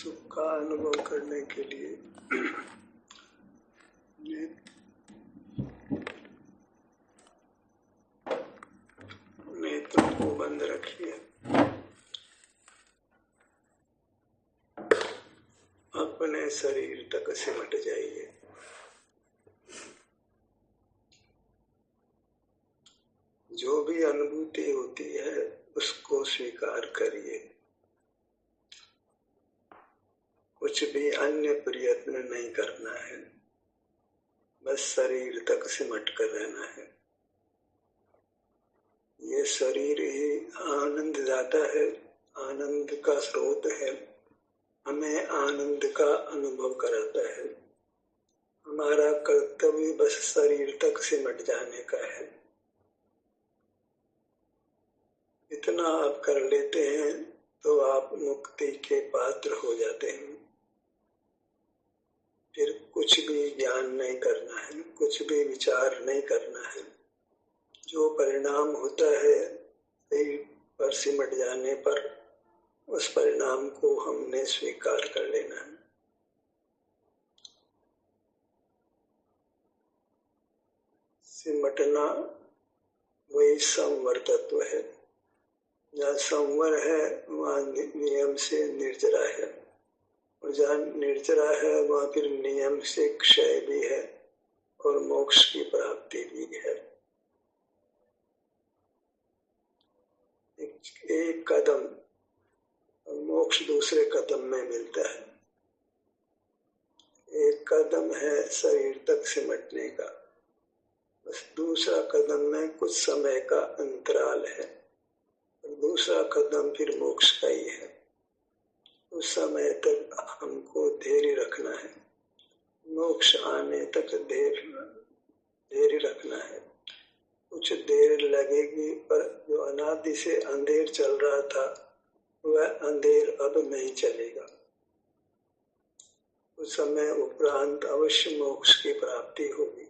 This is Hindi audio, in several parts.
सुख का अनुभव करने के लिए नेत्रों को बंद रखिए। अपने शरीर तक सिमट जाइए। जो भी अनुभूति होती है उसको स्वीकार करिए। कुछ भी अन्य प्रयत्न नहीं करना है, बस शरीर तक सिमट कर रहना है। ये शरीर ही आनंद दाता है, आनंद का स्रोत है, हमें आनंद का अनुभव कराता है। हमारा कर्तव्य बस शरीर तक सिमट जाने का है। इतना आप कर लेते हैं तो आप मुक्ति के पात्र हो जाते हैं। फिर कुछ भी ज्ञान नहीं करना है, कुछ भी विचार नहीं करना है। जो परिणाम होता है शरीर पर सिमट जाने पर, उस परिणाम को हमने स्वीकार कर लेना है। सिमटना वही संवर तत्व है। जहाँ संवर है वहाँ नियम से निर्जरा है, और जहाँ निर्जरा है वहाँ फिर नियम से क्षय भी है और मोक्ष की प्राप्ति भी है। एक कदम मोक्ष दूसरे कदम में मिलता है। एक कदम है शरीर तक सिमटने का, बस दूसरा कदम में कुछ समय का अंतराल है, और दूसरा कदम फिर मोक्ष का ही है। उस समय तक हमको धैर्य रखना है, मोक्ष आने तक धैर्य रखना है। कुछ देर लगेगी, पर जो अनादि से अंधेर चल रहा था वह अंधेर अब नहीं चलेगा। उस समय उपरांत अवश्य मोक्ष की प्राप्ति होगी।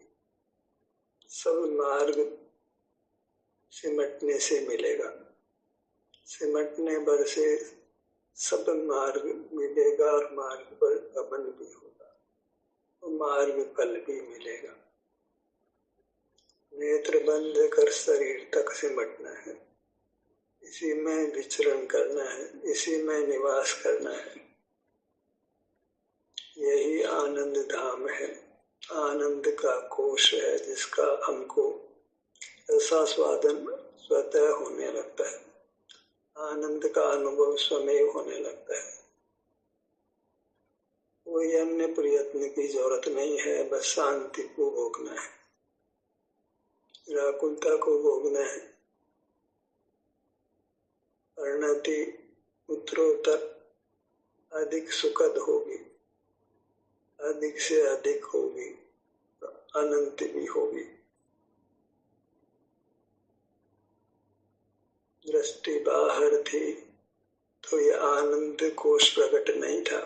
सब मार्ग सिमटने से मिलेगा, सिमटने भर से सब मार्ग मिलेगा, और मार्ग पर गमन भी होगा, और मार्ग फल भी मिलेगा। नेत्र बंद कर शरीर तक सिमटना है, इसी में विचरण करना है, इसी में निवास करना है। यही आनंद धाम है, आनंद का कोश है, जिसका हमको रसास्वादन स्वतः होने लगता है, आनंद का अनुभव स्वमेव होने लगता है। कोई अन्य प्रयत्न की जरूरत नहीं है, बस शांति को भोगना है, व्याकुलता को भोगना है। परिणति उत्तरोत्तर अधिक सुखद होगी, अधिक से अधिक होगी, अनंत भी होगी। दृष्टि बाहर थी तो ये आनंद कोश प्रकट नहीं था।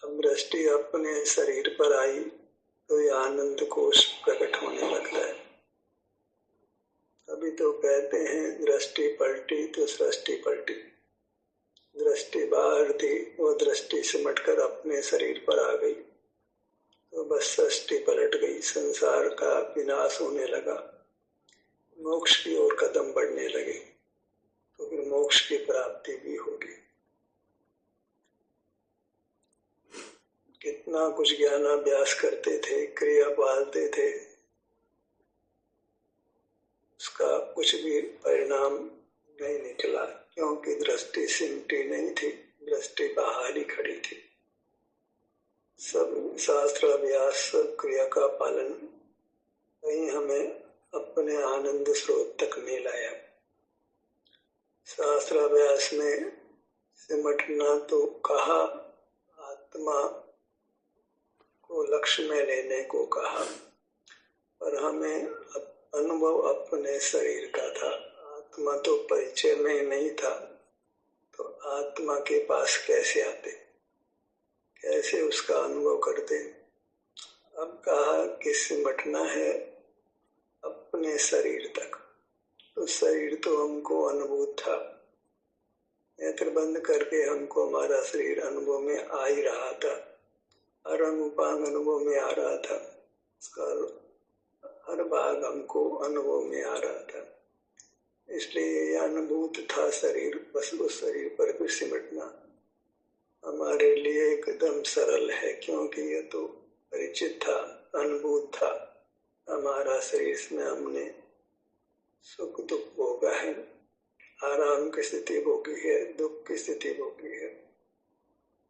अब दृष्टि अपने शरीर पर आई तो ये आनंद कोश प्रकट होने लगता है। अभी तो कहते हैं दृष्टि पलटी तो सृष्टि पलटी। दृष्टि बाहर थी, वो दृष्टि सिमटकर अपने शरीर पर आ गई तो बस सृष्टि पलट गई, संसार का विनाश होने लगा, मोक्ष की ओर कदम बढ़ने लगे, तो फिर मोक्ष की प्राप्ति भी होगी। कितना कुछ ज्ञानाभ्यास करते थे, क्रिया पालते थे, उसका कुछ भी परिणाम नहीं निकला, क्योंकि दृष्टि सिमटी नहीं थी, दृष्टि बाहर ही खड़ी थी। सब शास्त्र अभ्यास, सब क्रिया का पालन कहीं हमें अपने आनंद स्रोत तक नहीं लाया। शास्त्र अभ्यास में सिमटना तो कहा, आत्मा को लक्ष्य में लेने को कहा, पर हमें अनुभव अपने शरीर का था। आत्मा तो परिचय में नहीं था, तो आत्मा के पास कैसे आते, कैसे उसका अनुभव करते। अब कहा कि सिमटना है अपने शरीर तक, तो शरीर तो हमको अनुभूत था। मैं नेत्र बंद करके हमको हमारा शरीर अनुभव में आ ही रहा था, हर अंग उपांग अनुभव में आ रहा था, उसका हर भाग हमको अनुभव में आ रहा था। इसलिए यह अनुभूत था शरीर, बस उस शरीर पर भी सिमटना हमारे लिए एकदम सरल है, क्योंकि यह तो परिचित था, अनुभूत था हमारा शरीर। इसमें हमने सुख दुख भोगा है, आराम की स्थिति भोगी है, दुख की स्थिति भोगी है,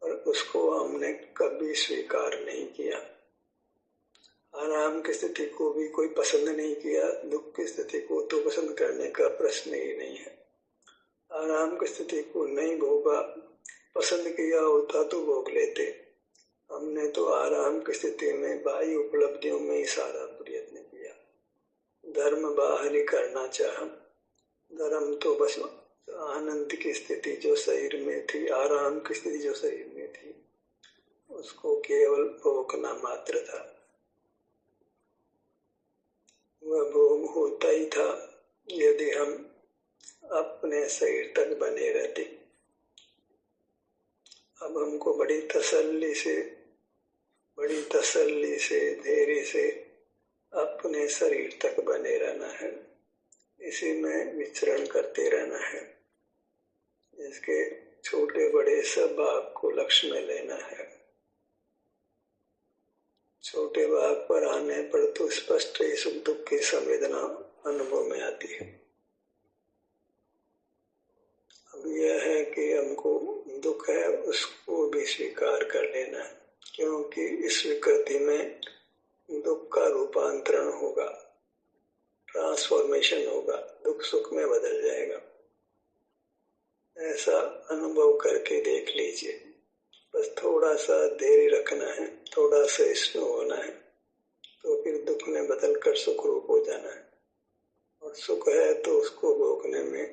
और उसको हमने कभी स्वीकार नहीं किया। आराम की स्थिति को भी कोई पसंद नहीं किया, दुख की स्थिति को तो पसंद करने का प्रश्न ही नहीं है। आराम की स्थिति को नहीं भोगा, पसंद किया होता तो भोग लेते। हमने तो आराम की स्थिति में बाह्य उपलब्धियों में ही सारा प्रयत्न किया, धर्म बाहर ही करना चाहा। धर्म तो बस आनंद की स्थिति जो शरीर में थी, आराम की स्थिति जो शरीर में थी, उसको केवल भोगना मात्र था। वह भोग होता ही था यदि हम अपने शरीर तक बने रहते। अब हमको बड़ी तसल्ली से धैर्य से अपने शरीर तक बने रहना है, इसी में विचरण करते रहना है। इसके छोटे बड़े सब भाग को लक्ष्य में लेना है। छोटे भाग पर आने पर तो स्पष्ट ही सुख दुख की संवेदना अनुभव में आती है। अब यह है कि हमको दुख है उसको भी स्वीकार कर लेना है, क्योंकि इस विकृति में दुख का रूपांतरण होगा, ट्रांसफॉर्मेशन होगा, दुख सुख में बदल जाएगा। ऐसा अनुभव करके देख लीजिए। बस थोड़ा सा धैर्य रखना है, थोड़ा सा स्लो होना है, तो फिर दुख में बदल कर सुख रूप हो जाना है। और सुख है तो उसको भोगने में,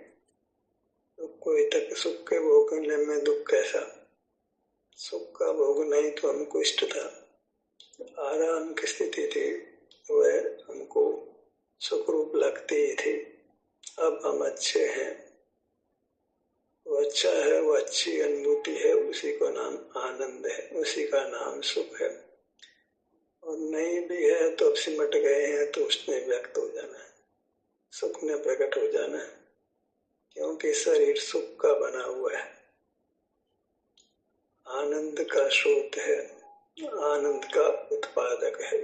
दुख को तक सुख के भोगने में दुख कैसा? सुख का भोग नहीं तो हमको इष्ट था, आराम की स्थिति थी, वह हमको सुख रूप लगती ही थी। अब हम अच्छे हैं, वो अच्छा है, वो अच्छी अनुभूति है, उसी का नाम आनंद है, उसी का नाम सुख है। और नहीं भी है तो अब सिमट गए हैं तो उसमें व्यक्त हो जाना है, सुख में प्रकट हो जाना है, क्योंकि शरीर सुख का बना हुआ है, आनंद का स्रोत है, आनंद का उत्पादक है।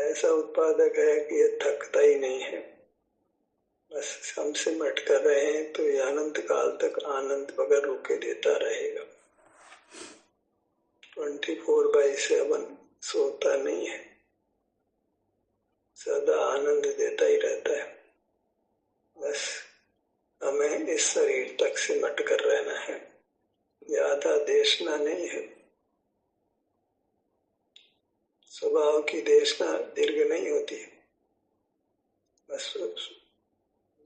ऐसा उत्पादक है कि यह थकता ही नहीं है। बस हम सिमट कर रहे हैं तो ये अनंत काल तक आनंद बगैर रुके देता रहेगा। 24/7 सोता नहीं है, सदा आनंद देता ही रहता है। बस हमें इस शरीर तक सिमट कर रहना है, ज्यादा देशना नहीं है। स्वभाव की देशना दीर्घ नहीं होती, बस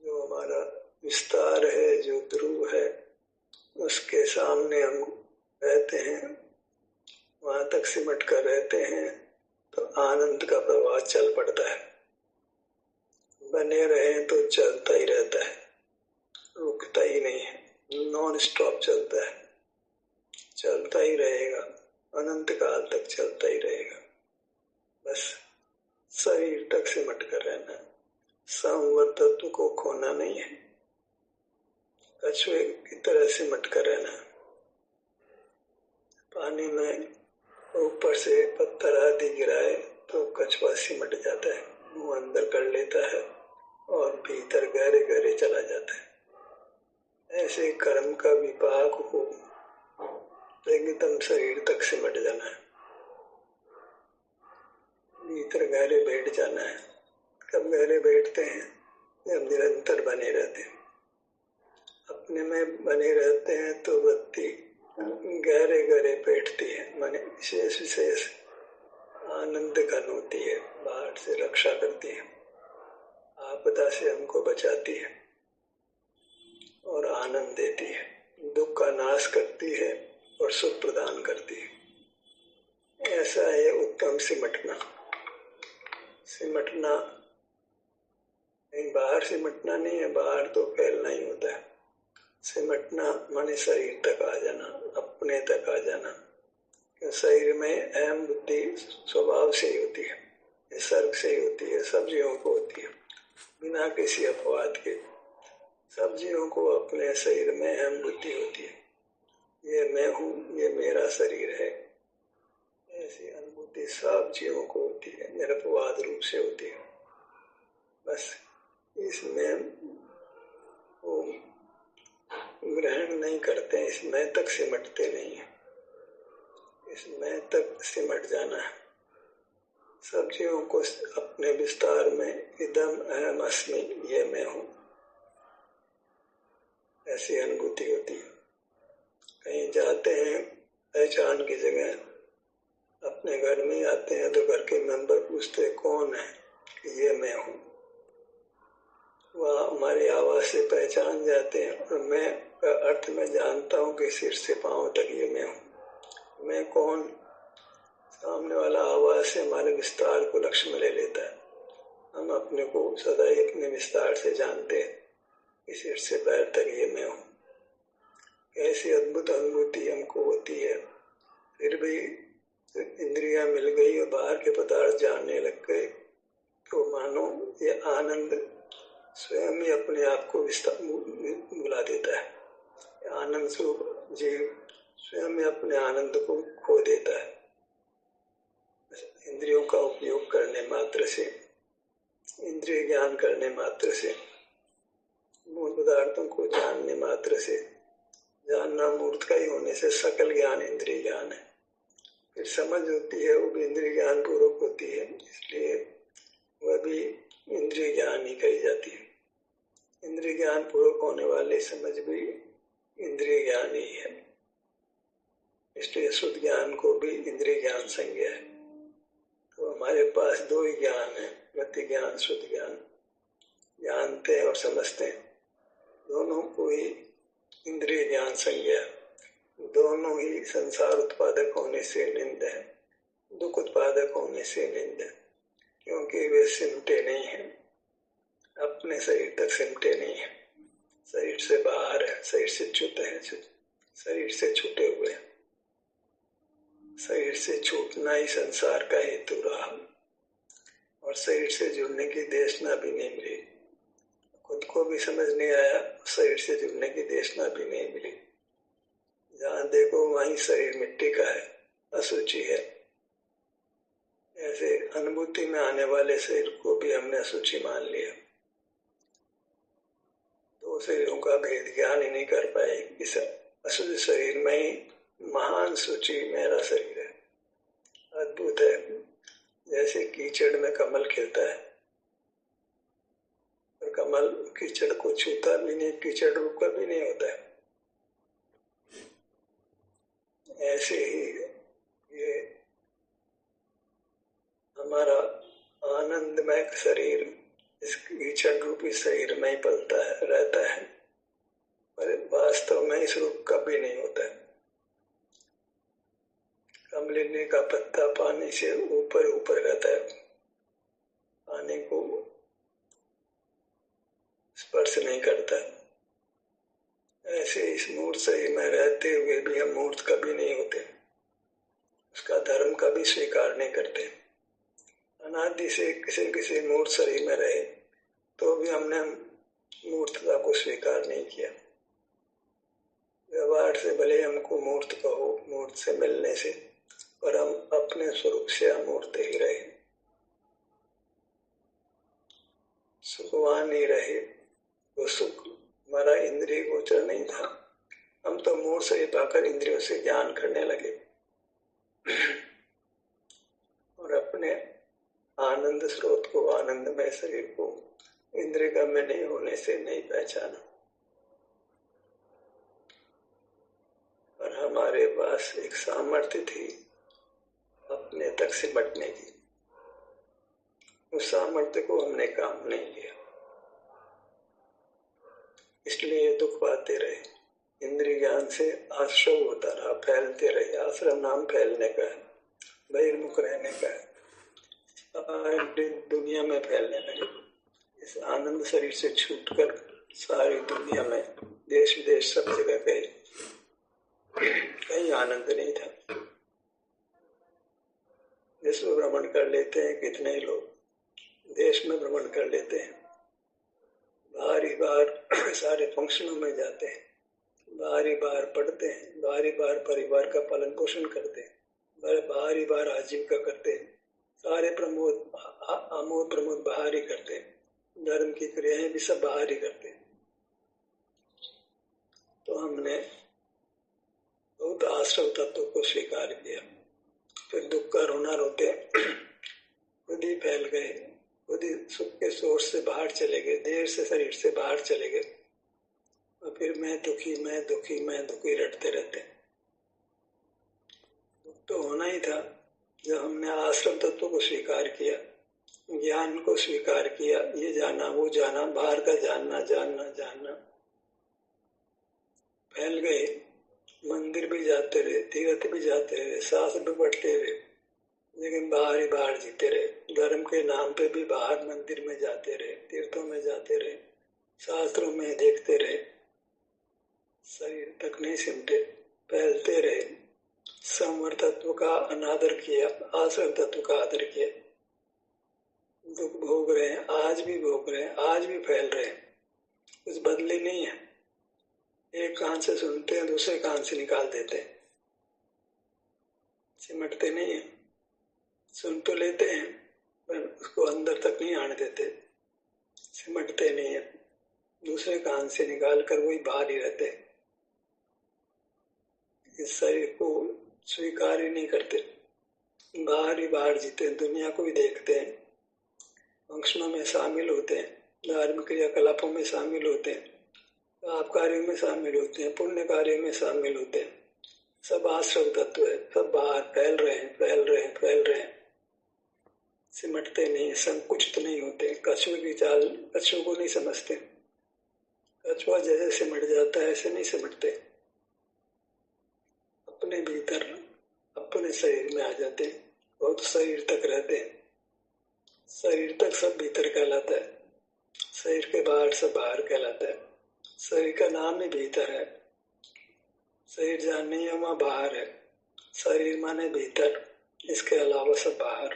जो हमारा विस्तार है, जो ध्रुव है, उसके सामने हम रहते हैं, वहां तक सिमट कर रहते हैं तो आनंद का प्रवाह चल पड़ता है। बने रहे तो चलता ही रहता है, रुकता ही नहीं है, नॉन स्टॉप चलता है, चलता ही रहेगा, अनंत काल तक चलता ही रहेगा। बस शरीर तक सिमट कर रहना है, संवर तत्व को खोना नहीं है, कछुए की तरह सिमट कर रहना है। पानी में ऊपर से पत्थर आदि गिराए तो कछुआ सिमट जाता है, मुंह अंदर कर लेता है और भीतर गहरे गहरे चला जाता है। ऐसे कर्म का विपाक हो तो एकदम शरीर तक सिमट जाना है, भीतर गहरे बैठ जाना है। कब गहरे बैठते हैं? जब निरंतर बने रहते हैं, अपने में बने रहते हैं तो वृत्ति गहरे गहरे बैठती है, माने विशेष विशेष आनंद घन होती है, बाहर से रक्षा करती है, आपदा से हमको बचाती है और आनंद देती है, दुख का नाश करती है और सुख प्रदान करती है। ऐसा है उत्तम सिमटना। सिमटना नहीं, बाहर सिमटना नहीं है, बाहर तो फैलना ही होता है। सिमटना माने शरीर तक आ जाना, अपने तक आ जाना। शरीर में अहम बुद्धि स्वभाव से ही होती है, सर्ग से ही होती है, सब जीवों को होती है, बिना किसी अपवाद के। सब जीवों को अपने शरीर में अहम बुद्धि होती है, ये मैं हूँ, ये मेरा शरीर है। ऐसी अनुभूति सब जीवों को होती है, निरपवाद रूप से होती है। बस इसमें वो ग्रहण नहीं करते, इस मैं तक सिमटते नहीं है। इस मैं तक सिमट जाना है। सब जीवों को अपने विस्तार में इदम अहम अस्मि, ये मैं हूँ, ऐसी अनुभूति होती है। कहीं जाते हैं पहचान की जगह, अपने घर में आते हैं तो घर के मेंबर पूछते कौन है, ये मैं हूँ। वह हमारी आवाज से पहचान जाते हैं और मैं का अर्थ मैं जानता हूँ कि सिर से पांव तक ये मैं हूँ। मैं कौन? सामने वाला आवाज से हमारे विस्तार को लक्ष्य में ले लेता है। हम अपने को सदा ही अपने विस्तार से जानते हैं कि सिर से पैर तक ये मैं हूँ। ऐसी अद्भुत अनुभूति हमको होती है। फिर भी इंद्रियां मिल गई और बाहर के पदार्थ जानने लग गए तो मानो ये आनंद स्वयं ही अपने आप को बुला देता है। आनंद स्वरूप जीव स्वयं ही अपने आनंद को खो देता है। इंद्रियों का उपयोग करने मात्र से, इंद्रिय ज्ञान करने मात्र से, मूल पदार्थों को जानने मात्र से, जानना मूर्त का ही होने से सकल ज्ञान इंद्रिय ज्ञान है। फिर समझ होती है, वो भी इंद्रिय ज्ञान पूर्वक होती है, इसलिए वह भी इंद्रिय ज्ञान ही कही जाती है। इंद्रिय ज्ञान पूर्वक होने वाली समझ भी इंद्रिय ज्ञान ही है, इसलिए शुद्ध ज्ञान को भी इंद्रिय ज्ञान संज्ञा है। तो हमारे पास दो ही ज्ञान है, गति ज्ञान, शुद्ध ज्ञान। जानते हैं और समझते हैं, दोनों को ही इंद्रिय ज्ञान संज्ञा। दोनों ही संसार उत्पादक होने से निंद है, दुख उत्पादक होने से निंद है, क्योंकि वे सिमटे नहीं हैं, अपने शरीर तक सिमटे नहीं है, शरीर से बाहर है, शरीर से च्युत है, शरीर से छूटे हुए हैं। शरीर से छूटना ही संसार का हेतु रहा और शरीर से जुड़ने की देशना भी नहीं मिली। खुद को भी समझ नहीं आया, शरीर से जुड़ने की देशना भी नहीं मिली। जहाँ देखो वहीं शरीर मिट्टी का है, अशुचि है। ऐसे अनुभूति में आने वाले शरीर को भी हमने अशुचि मान लिया। दो शरीरों का भेद ज्ञान ही नहीं कर पाए। इस अशुद्ध शरीर में ही महान सूची मेरा शरीर है। अद्भुत है, जैसे कीचड़ में कमल खिलता है और कमल कीचड़ को छूता भी नहीं, कीचड़ रूप का भी नहीं होता है। ऐसे ही ये हमारा आनंदमय शरीर इस कीचड़ रूपी शरीर में ही पलता है, रहता है, पर वास्तव में इस रूप का भी नहीं होता है। कमलिनी का पत्ता पानी से ऊपर ऊपर रहता है, पानी को स्पर्श नहीं करता। ऐसे इस मूर्त शरीर में रहते हुए भी हम मूर्त कभी नहीं होते, उसका धर्म कभी स्वीकार नहीं करते। अनादि से किसी मूर्त शरीर में रहे तो भी हमने मूर्तता को स्वीकार नहीं किया। व्यवहार से भले हमको मूर्त कहो, मूर्त से मिलने से, पर हम अपने स्वरूप से अमूर्त ही रहे, सुखवान ही रहे। वो सुख हमारा इंद्रिय गोचर नहीं था, हम तो मूर्त से पाकर इंद्रियों से ज्ञान करने लगे और अपने आनंद स्रोत को, आनंदमय शरीर को इंद्रिय गम्य नहीं होने से नहीं पहचाना। पर हमारे पास एक सामर्थ्य थी अपने तक सिमटने की, उस सामर्थ्य को हमने काम नहीं लिया, इसलिए दुख पाते रहे। इंद्रिय ज्ञान से आश्रव होता रहा, फैलते रहे। आश्रम नाम फैलने का है, बहिर्मुख रहने का है, दुनिया में फैलने लगे। इस आनंद शरीर से छूटकर सारी दुनिया में, देश विदेश देश सब जगह गए, कहीं आनंद नहीं था। विश्व भ्रमण कर लेते हैं कितने लोग, देश में भ्रमण कर लेते हैं, बाहरी बार सारे फंक्शनों में जाते हैं, बाहरी बार पढ़ते हैं, बाहरी बार परिवार का पालन पोषण करते हैं, बाहरी बार आजीविका करते हैं, सारे आमोद प्रमोद बाहर ही करते हैं, धर्म की क्रियाएं भी सब बाहर ही करते हैं। तो हमने बहुत आश्रम तत्व को स्वीकार किया, फिर दुख का रोना रोते खुद ही फैल गए, खुद ही सुख के सोर्स से बाहर चले गए, देर से शरीर से बाहर चले गए, और फिर मैं दुखी मैं दुखी मैं दुखी रटते रहते। दुख तो होना ही था। जब हमने आश्रम तत्व को स्वीकार किया, ज्ञान को स्वीकार किया, ये जाना वो जाना, बाहर का जानना जानना जानना, फैल गए, मंदिर भी जाते रहे, तीर्थ भी जाते रहे, शास्त्र भी पढ़ते रहे, लेकिन बाहर ही बाहर जीते रहे, धर्म के नाम पे भी बाहर मंदिर में जाते रहे, तीर्थों में जाते रहे, शास्त्रों में देखते रहे, शरीर तक नहीं सिमटे, फैलते रहे, संवर तत्व का अनादर किया, आश्रम तत्व का आदर किया, दुख भोग रहे हैं, आज भी भोग रहे हैं, आज भी फैल रहे हैं, कुछ बदले नहीं है। एक कान से सुनते हैं, दूसरे कान से निकाल देते हैं, सिमटते नहीं है। सुन तो लेते हैं पर उसको अंदर तक नहीं आने देते, सिमटते नहीं है, दूसरे कान से निकाल कर वही बाहर ही रहते हैं। इस शरीर को स्वीकार ही नहीं करते, बाहर ही बाहर जीते हैं, दुनिया को भी देखते हैं, फंक्शनों में शामिल होते हैं, धार्मिक क्रियाकलापों में शामिल होते हैं, पाप कार्यों में शामिल होते हैं, पुण्य कार्यों में शामिल होते हैं, सब आश्रम तत्व है, सब बाहर फैल रहे हैं, फैल रहे हैं, फैल रहे हैं, सिमटते नहीं, संकुचित नहीं होते। कछुए की चाल कछुओं को नहीं समझते, कछुआ जैसे सिमट जाता है ऐसे नहीं सिमटते, अपने भीतर अपने शरीर में आ जाते हैं, बहुत शरीर तक रहते हैं, शरीर तक सब भीतर कहलाता है, शरीर के बाहर सब बाहर कहलाता है। शरीर का नाम ही भीतर है, शरीर जहाँ नहीं है वहाँ बाहर है, शरीर माने भीतर, इसके अलावा सब बाहर।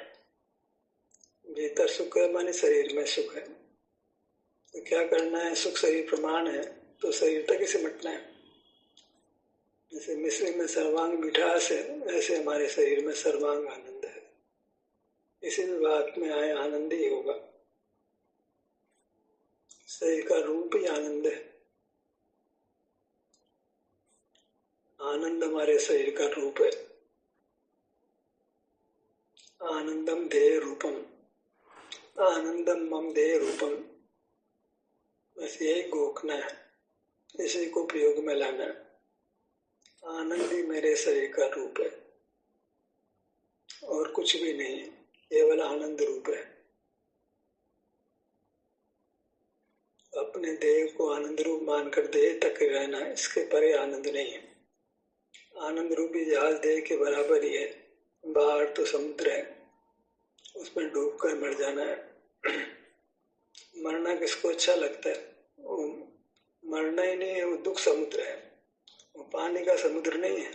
भीतर सुख है माने शरीर में सुख है, तो क्या करना है, सुख शरीर प्रमाण है तो शरीर तक ही सिमटना है। जैसे मिश्री में सर्वांग मिठास है, ऐसे हमारे शरीर में सर्वांग आनंद है, इसी विभाग में आए आनंद ही होगा। शरीर का रूप ही आनंद है, आनंद हमारे शरीर का रूप है। आनंदम देह रूपम, आनंदम मम देह रूपम, बस यही घोखना है, इसी को प्रयोग में लाना है। आनंद ही मेरे शरीर का रूप है और कुछ भी नहीं है, केवल आनंद रूप है। अपने देह को आनंद रूप मानकर देह तक रहना, इसके परे आनंद नहीं है। आनंद रूपी जहाज देह के बराबर ही है, बाहर तो समुद्र है, उसमें डूब कर मर जाना है। मरना किसको अच्छा लगता है, वो मरना ही नहीं है, वो दुख समुद्र है, वो पानी का समुद्र नहीं है।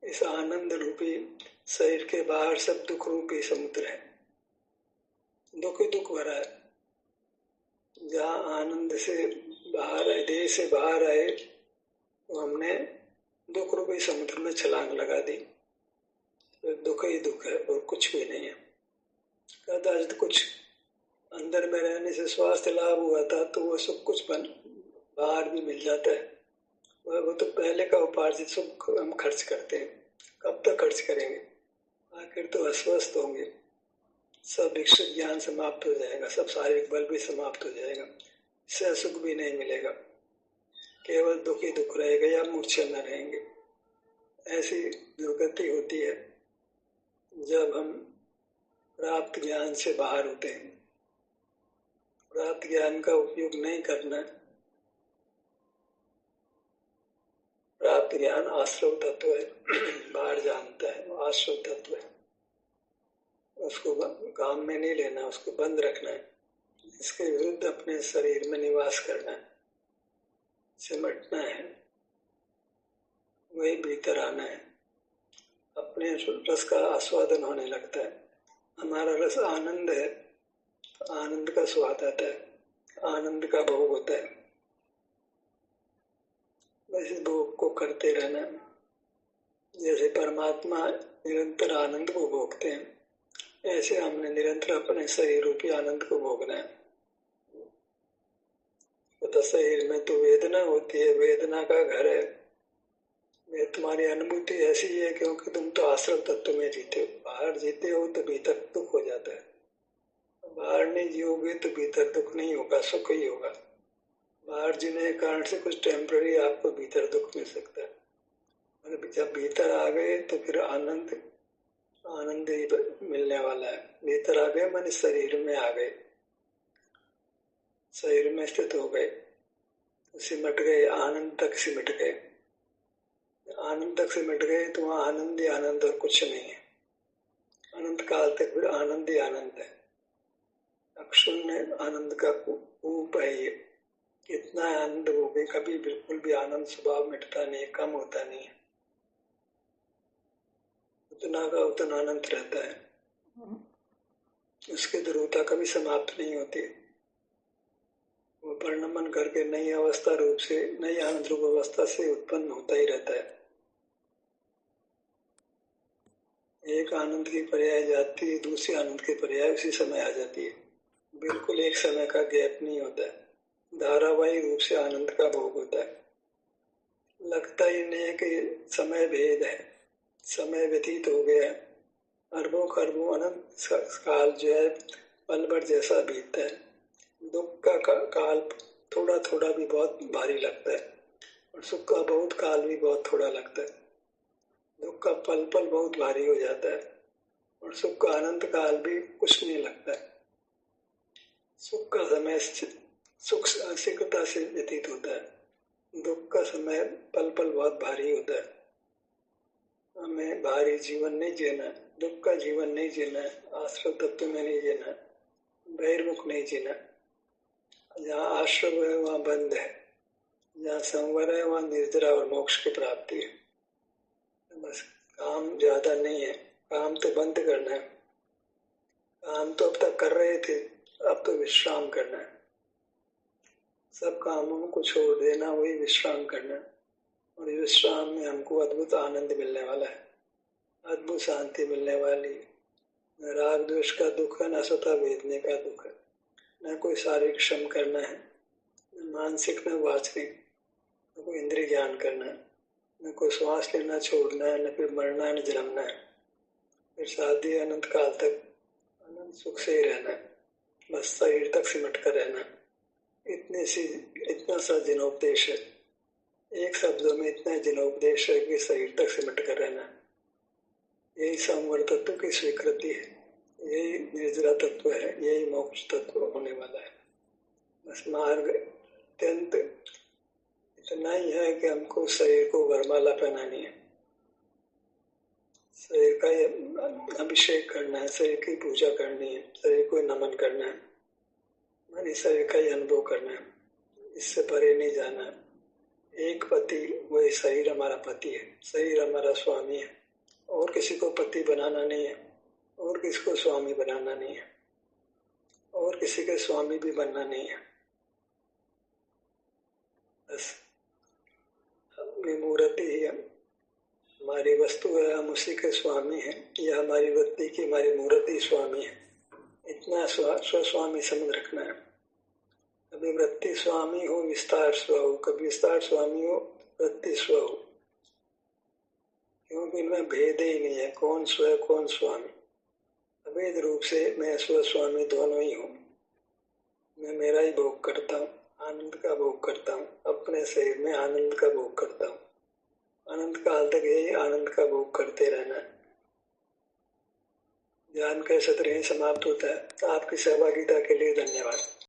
इस आनंद रूपी शरीर के बाहर सब दुख रूपी समुद्र है, दुख ही दुख भरा है। जहाँ आनंद से बाहर आए, देह से बाहर आए, तो हमने दुख रूपी समुद्र में छलांग लगा दी, तो दुख ही दुख है और कुछ भी नहीं है। कदाचित कुछ अंदर में रहने से स्वास्थ्य लाभ हुआ था तो वो सब कुछ बाहर भी मिल जाता है, वो तो पहले का उपार्जित सुख हम खर्च करते हैं, कब तक खर्च करेंगे, आखिर तो अस्वस्थ होंगे, सब इच्छुक ज्ञान समाप्त हो जाएगा, सब शारीरिक बल भी समाप्त हो जाएगा, इससे सुख भी नहीं मिलेगा, केवल दुख ही दुख रहेगा या मूर्छा न रहेंगे। ऐसी दुर्गति होती है जब हम प्राप्त ज्ञान से बाहर होते हैं। प्राप्त ज्ञान का उपयोग नहीं करना, प्राप्त ज्ञान आश्रव तत्व है, बाहर जानता है, वो आश्रव तत्व है, उसको काम में नहीं लेना, उसको बंद रखना है, इसके विरुद्ध अपने शरीर में निवास करना है। सिमटना है, वही भीतर आना है। अपने रस का आस्वादन होने लगता है। हमारा रस आनंद है, आनंद का स्वाद आता है, आनंद का भोग होता है। बस इस भोग को करते रहना। जैसे परमात्मा निरंतर आनंद को भोगते हैं, ऐसे हमने निरंतर अपने शरीर रूपी आनंद को भोगना है। तो शरीर में तो वेदना होती है, वेदना का घर है। वे तुम्हारी अनुभूति ऐसी है क्योंकि तुम तो आश्रम तत्व में जीते हो। बाहर जीते हो तो भीतर दुख हो जाता है। बाहर नहीं जियोगे तो भीतर दुख नहीं होगा, सुख ही होगा। बाहर जीने के कारण से कुछ टेम्पररी आपको भीतर दुख मिल सकता है, मगर जब भीतर आ गए तो फिर आनंद ही मिलने वाला है। भीतर आ गए माने शरीर में आ गए, शरीर में स्थित हो गए, सिमट गए, आनंद तक सिमट गए। आनंद तक सिमट गए तो वहाँ आनंद ही आनंद और कुछ नहीं है। अनंत काल तक फिर आनंद ही आनंद है। अक्षुण्य आनंद का कूप है ये। कितना आनंद हो गए, कभी बिल्कुल भी आनंद स्वभाव मिटता नहीं, कम होता नहीं है। उतना का उतना आनंद रहता है, उसकी ध्रुवता कभी समाप्त नहीं होती। वो परिणमन करके नई अवस्था रूप से, नई आनंद रूप अवस्था से उत्पन्न होता ही रहता है। एक आनंद की पर्याय जाती है, दूसरी आनंद की पर्याय उसी समय आ जाती है। बिल्कुल एक समय का गैप नहीं होता है, धारावाही रूप से आनंद का भोग होता है। लगता ही नहीं है कि समय भेद है, समय व्यतीत हो गया है। अरबों खरबों अनंत काल जो है पल भर जैसा बीतता है। दुख का काल थोड़ा थोड़ा भी बहुत भारी लगता है, और सुख का बहुत काल भी बहुत थोड़ा लगता है। दुख का पल पल बहुत भारी हो जाता है, और सुख का अनंत काल भी कुछ नहीं लगता है। सुख का समय सुख शीघ्रता से व्यतीत होता है, दुख का समय पल पल बहुत भारी होता है। हमें भारी जीवन नहीं जीना, दुख का जीवन नहीं जीना, आश्रम तत्व में नहीं जीना, बहिर्मुख नहीं जीना। जहाँ आश्रम है वहाँ बंद है, जहाँ संवर है वहाँ निर्जरा और मोक्ष की प्राप्ति है। बस काम ज्यादा नहीं है, काम तो बंद करना है। काम तो अब तक कर रहे थे, अब तो विश्राम करना है। सब कामों को छोड़ देना, वही विश्राम करना। और विश्राम में हमको अद्भुत आनंद मिलने वाला है, अद्भुत शांति मिलने वाली है। न राग द्वेष का दुख है, न स्वतः वेदने का दुख है। न कोई शारीरिक श्रम करना है, न मानसिक न वाचनिक, न कोई इंद्रिय ज्ञान करना है, न कोई श्वास लेना छोड़ना है, न फिर मरना है, न जन्मना है। फिर शादी अनंत काल तक अनंत सुख से ही रहना है, बस शरीर तक सिमट कर रहना। इतना सा जिनोपदेश है, एक शब्दों में इतना जिनोपदेश है कि शरीर तक सिमट कर रहना। यही संवर तत्व की स्वीकृति है, यही निर्जरा तत्व है, यही मोक्ष तत्व होने वाला है। बस मार्ग अत्यंत इतना ही है कि हमको शरीर को वरमाला पहनानी है, शरीर का अभिषेक करना है, शरीर की पूजा करनी है, शरीर को नमन करना है, मानी शरीर का ही अनुभव करना है, इससे परे नहीं जाना है। एक पति, वही शरीर हमारा पति है, शरीर हमारा स्वामी है। और किसी को पति बनाना नहीं है, और किसी को स्वामी बनाना नहीं है, और किसी के स्वामी भी बनना नहीं है। बस अपनी मूर्ति ही हमारी वस्तु है, हम उसी के स्वामी हैं। यह हमारी वृत्ति की हमारी मूर्ति स्वामी है, इतना स्वस्वामी समझ रखना है। कभी वृत्ति स्वामी हो, विस्तार स्व हो, कभी विस्तार स्वामी हो, वृत्ति स्व हो, क्योंकि इनमें भेद ही नहीं है, कौन स्व कौन स्वामी। अभेद रूप से मैं स्व स्वामी दोनों ही हूँ। मैं मेरा ही भोग करता हूँ, आनंद का भोग करता हूँ, अपने शरीर में आनंद का भोग करता हूँ। अनंत काल तक यही आनंद का भोग करते रहना है। ज्ञान का सत्र यही समाप्त होता है। आपकी सहभागिता के लिए धन्यवाद।